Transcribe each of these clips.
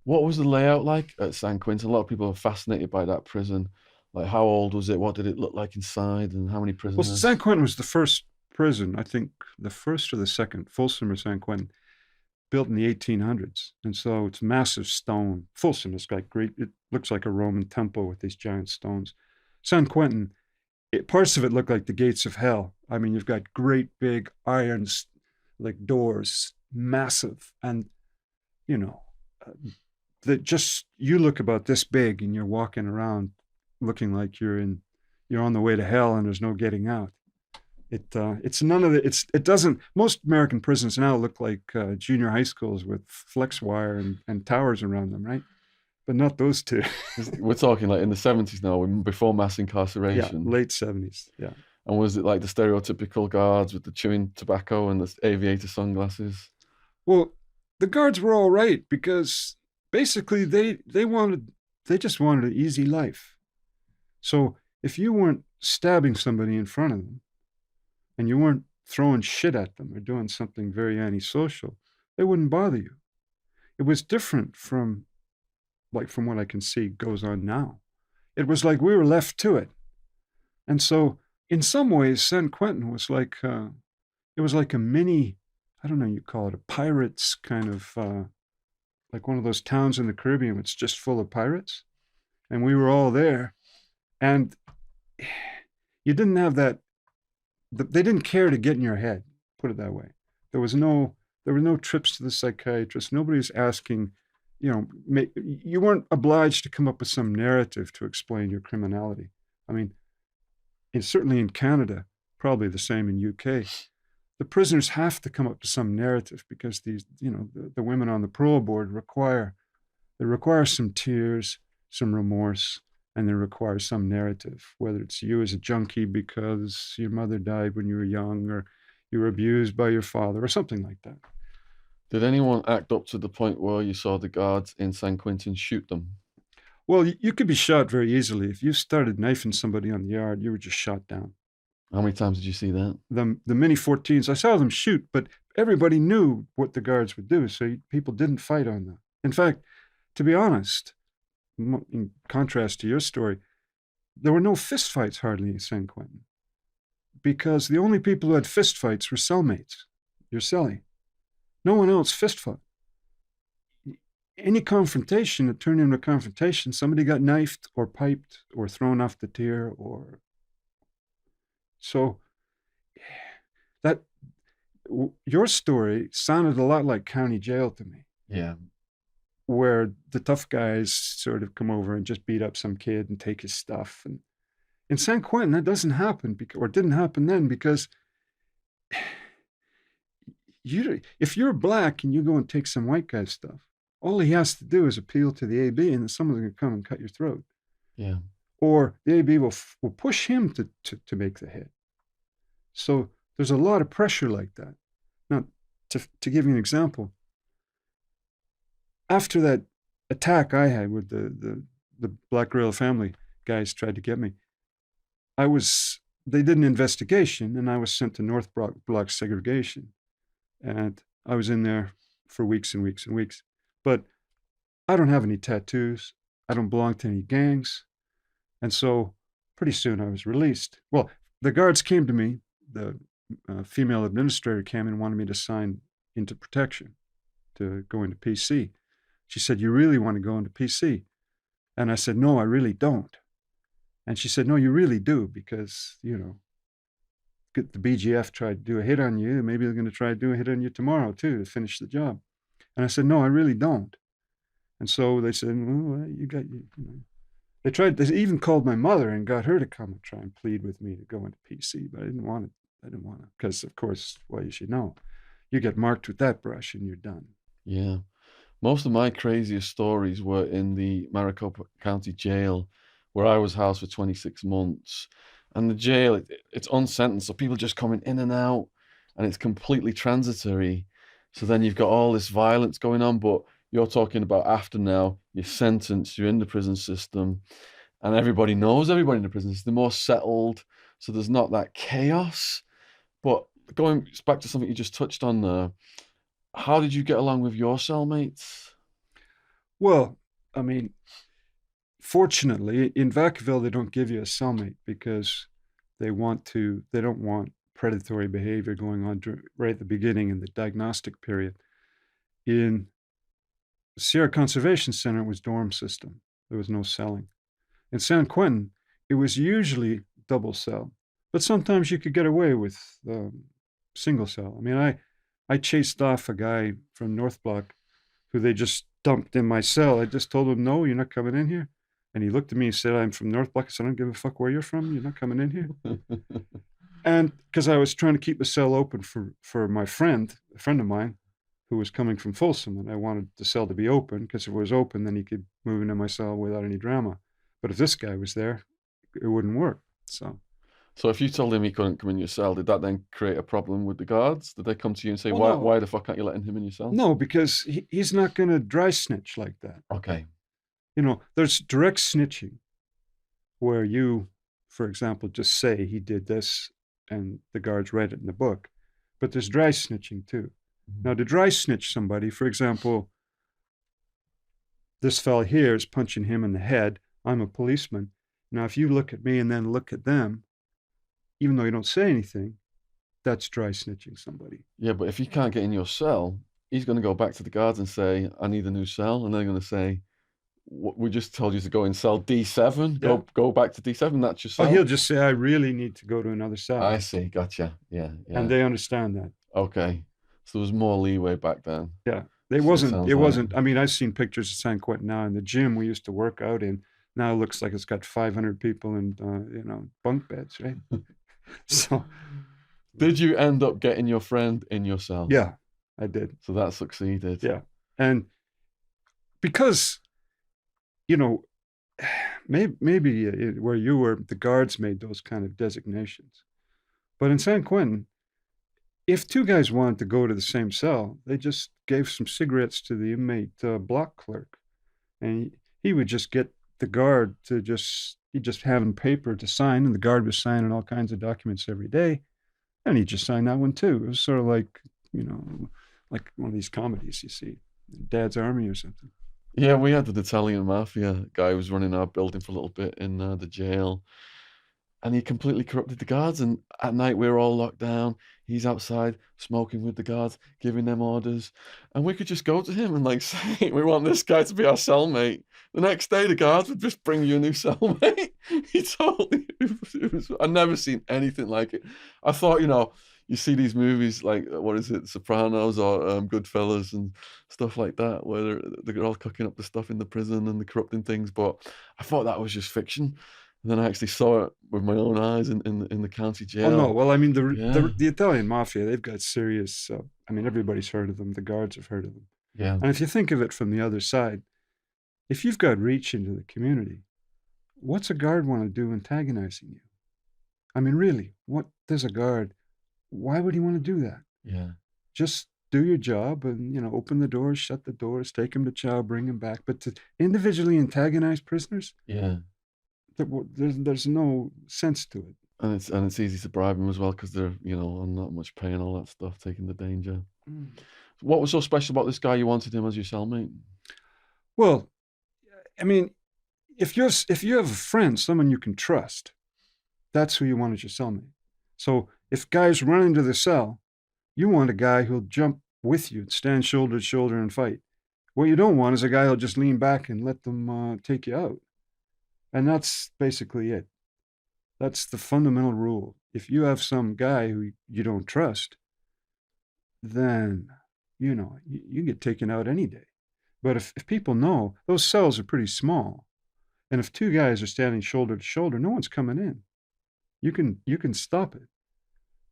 What was the layout like at San Quentin? A lot of people are fascinated by that prison. Like, how old was it? What did it look like inside? And how many Well, San prisoners? Quentin was the first prison, I think the first or the second, Folsom or San Quentin, built in the 1800s. And so it's massive stone. Folsom is like great. It looks like a Roman temple with these giant stones. San Quentin, parts of it look like the gates of hell. I mean, you've got great big irons, like doors, massive. And, you know, uh, that just, you look about this big and you're walking around looking like you're on the way to hell and there's no getting out. It's none of the it doesn't. Most American prisons now look like junior high schools with flex wire and towers around them, right? But not those two. We're talking like in the 70s now, before mass Yeah, incarceration. late 70s. Yeah. And was it like the stereotypical guards with the chewing tobacco and the aviator sunglasses? Well, the guards were all right because basically they just wanted an easy life. So if you weren't stabbing somebody in front of them and you weren't throwing shit at them or doing something very antisocial, they wouldn't bother you. It was different from what I can see goes on now. It was like we were left to it. And so in some ways, San Quentin was like it was like a mini, I don't know, you call it a pirates kind of like one of those towns in the Caribbean. It's just full of pirates, and we were all there. And you didn't have that. They didn't care to get in your head. Put it that way. There was no there were no trips to the psychiatrist. Nobody was asking, you weren't obliged to come up with some narrative to explain your criminality. I mean, and certainly in Canada, probably the same in UK. The prisoners have to come up to some narrative because the women on the parole board require some tears, some remorse, and they require some narrative, whether it's you as a junkie because your mother died when you were young or you were abused by your father or something like that. Did anyone act up to the point where you saw the guards in San Quentin shoot them? Well, you could be shot very easily. If you started knifing somebody on the yard, you were just shot down. How many times did you see that? The Mini 14s, I saw them shoot, but everybody knew what the guards would do, so people didn't fight on them. In fact, to be honest, in contrast to your story, there were no fistfights hardly in San Quentin because the only people who had fistfights were cellmates, your cellie. No one else fist fought. Any confrontation that turned into a confrontation, somebody got knifed or piped or thrown off the tier or so that your story sounded a lot like county jail to me, Yeah. where the tough guys sort of come over and just beat up some kid and take his stuff. And in San Quentin, that doesn't happen or didn't happen then because if you're black and you go and take some white guy's stuff, all he has to do is appeal to the AB and then someone's going to come and cut your throat. Yeah. Or the AB will push him to make the hit. So there's a lot of pressure like that. Now, to give you an example, after that attack I had with the Black Gorilla family guys tried to get me, they did an investigation and I was sent to North Block segregation. And I was in there for weeks and weeks and weeks. But I don't have any tattoos. I don't belong to any gangs. And so pretty soon I was released. Well, the guards came to me. The female administrator came and wanted me to sign into protection to go into PC. She said, "You really want to go into PC?" And I said, "No, I really don't." And she said, "No, you really do because, the BGF tried to do a hit on you. Maybe they're going to try to do a hit on you tomorrow too to finish the job." And I said, "No, I really don't." And so they said, "Well, you got you know." They even called my mother and got her to come and try and plead with me to go into PC, but I didn't want it. I didn't want to because, of course, well, you should know, you get marked with that brush and you're done. Yeah. Most of my craziest stories were in the Maricopa County Jail, where I was housed for 26 months. And the jail, it's unsentenced, so people just coming in and out, and it's completely transitory. So then you've got all this violence going on, but you're talking about after now, you're sentenced, you're in the prison system, and everybody knows everybody in the prison system. They're more settled, so there's not that chaos. But going back to something you just touched on there, how did you get along with your cellmates? Well, I mean, fortunately, in Vacaville, they don't give you a cellmate because they don't want predatory behavior going on right at the beginning in the diagnostic period. In Sierra Conservation Center, it was dorm system. There was no celling. In San Quentin, it was usually double cell, but sometimes you could get away with single cell. I mean, I chased off a guy from North Block who they just dumped in my cell. I just told him, no, you're not coming in here. And he looked at me and said, I'm from North Block. I said, I don't give a fuck where you're from. You're not coming in here. And because I was trying to keep the cell open for my friend, a friend of mine, who was coming from Folsom, and I wanted the cell to be open because if it was open, then he could move into my cell without any drama. But if this guy was there, it wouldn't work. So So if you told him he couldn't come in your cell, did that then create a problem with the guards? Did they come to you and say, well, why the fuck aren't you letting him in your cell? no, because he's not going to dry snitch like that. Okay. You know, there's direct snitching where you, for example, just say he did this and the guards read it in the book. But there's dry snitching too. Now, to dry snitch somebody, for example, this fella here is punching him in the head. I'm a policeman. Now, if you look at me and then look at them, even though you don't say anything, that's dry snitching somebody. Yeah, but if you can't get in your cell, he's going to go back to the guards and say, I need a new cell. And they're going to say, we just told you to go in cell D7. Yeah. Go back to D7. That's your Oh, cell. he'll just say, I really need to go to another cell. I see. Gotcha. Yeah. And they understand that. Okay. So there was more leeway back then. Yeah. It sounds wasn't, I mean, I've seen pictures of San Quentin now in the gym we used to work out in. Now it looks like it's got 500 people in, bunk beds, right? So, Did you end up getting your friend in your cell? yeah, I did. So that succeeded. Yeah. And because, maybe where you were, the guards made those kind of designations. But in San Quentin, if two guys wanted to go to the same cell, they just gave some cigarettes to the inmate block clerk. And he would just get the guard to he'd just have him paper to sign, and the guard was signing all kinds of documents every day. And he'd just sign that one too. It was sort of like, like one of these comedies you see, Dad's Army or something. Yeah, we had the Italian Mafia guy who was running our building for a little bit in the jail. And he completely corrupted the guards. And at night, we were all locked down. He's outside smoking with the guards, giving them orders. And we could just go to him and like say, we want this guy to be our cellmate. The next day, the guards would just bring you a new cellmate. He totally, I've never seen anything like it. I thought, you see these movies like, what is it, Sopranos or Goodfellas and stuff like that, where they're all cooking up the stuff in the prison and the corrupting things. But I thought that was just fiction. And then I actually saw it with my own eyes in the county jail. Oh no! Well, I mean, the Italian Mafia, they've got serious. I mean, everybody's heard of them. The guards have heard of them. Yeah. And if you think of it from the other side, if you've got reach into the community, what's a guard want to do antagonizing you? I mean, really, what does a guard? Why would he want to do that? Yeah. Just do your job and open the doors, shut the doors, take him to chow, bring him back. But to individually antagonize prisoners, yeah. There's no sense to it. And it's easy to bribe them as well because they're on not much pay and all that stuff, taking the danger. What was so special about this guy you wanted him as your cellmate? Well, I mean, if you have a friend, someone you can trust, that's who you want as your cellmate. So if guys run into the cell, you want a guy who'll jump with you, stand shoulder to shoulder and fight. What you don't want is a guy who'll just lean back and let them take you out. And that's basically it. That's the fundamental rule. If you have some guy who you don't trust, then, you get taken out any day. But if people know, those cells are pretty small. And if two guys are standing shoulder to shoulder, no one's coming in. You can stop it.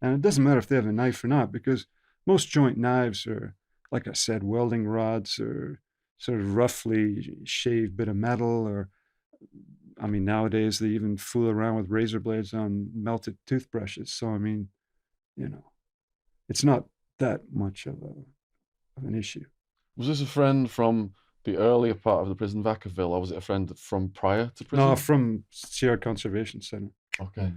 And it doesn't matter if they have a knife or not, because most joint knives are, like I said, welding rods or sort of roughly shaved bit of metal, or I mean, nowadays they even fool around with razor blades on melted toothbrushes. So, I mean, it's not that much of an issue. Was this a friend from the earlier part of the prison, Vacaville, or was it a friend from prior to prison? No, from Sierra Conservation Center. Okay.